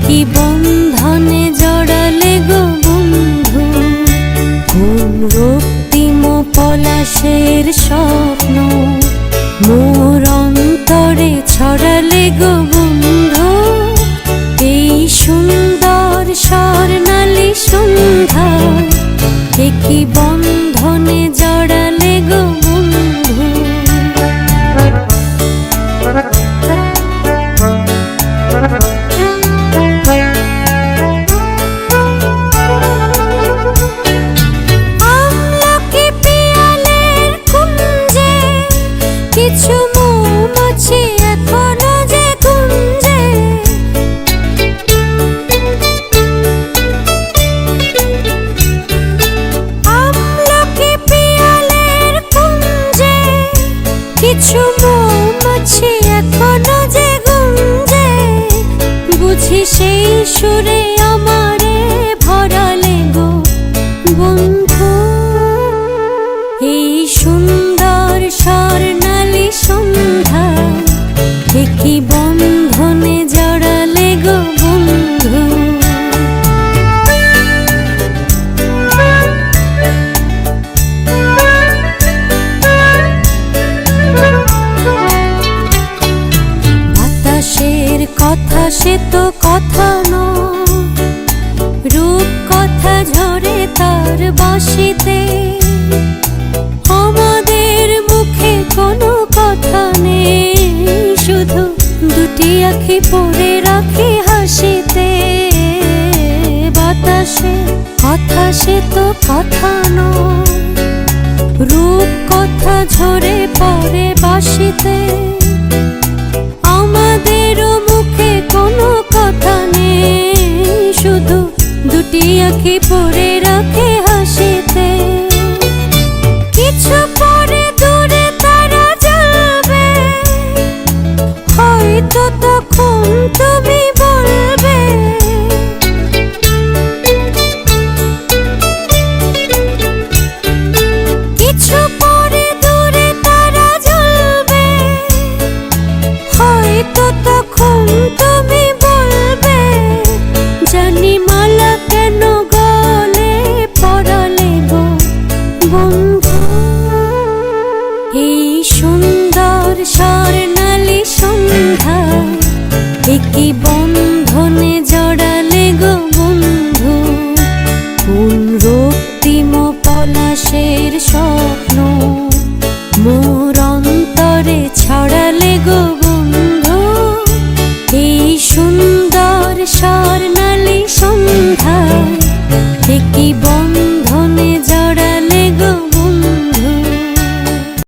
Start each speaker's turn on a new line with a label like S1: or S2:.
S1: কি বন্ধনে জড়ালে গো বন্ধু, কোন রক্তিম পলাশের স্বপ্ন মোর অন্তরে ছড়ালে গো বন্ধু। এই সুন্দর স্বর্ণালী সন্ধ্যায় কি বন্ধনে জড়ালে গো বন্ধু। আমলকি পিয়ালের কুঞ্জে কিছু মৌমাছি এখনো যে গুঞ্জে, আমলকি পিয়ালের কুঞ্জে কিছু মৌমাছি এখনো যে গুঞ্জে, বুঝি সেই সুরে আমারে ভরালে গো বন্ধু। এই সুন্দর স্বর্ণালী সন্ধ্যায় কি বন্ধনে জড়ালে গো বন্ধু। বাতাসের কথা সে তো কথা নয়, রূপ কথা ঝরে তার বাঁশিতে। আমাদের মুখে কোনো কথা নেই, শুধু দুটি আঁখি পড়ে রাখি হাসিতে। বাতাসের কথা সে তো কথা নয়, রূপ কথা ঝরে পড়ে বাঁশিতে। আমাদেরও মুখে কোনো কথা নেই, শুধু দুটি আঁখি পড়ে রাখে হাসিতে। কিছু পরে দূরে তারা জ্বলবে, হয়তো তখন তুমি বলবে কিছু পরে দূরে তারা জ্বলবে, হয়তো তখন তুমি বলবে জানি মালা কেন গলে পরালে গো বন্ধু। এই সুন্দর স্বর্ণালী সন্ধ্যায় কি বন্ধনে জড়ালে গো বন্ধু, কোন রক্তিম পলাশের স্বপ্ন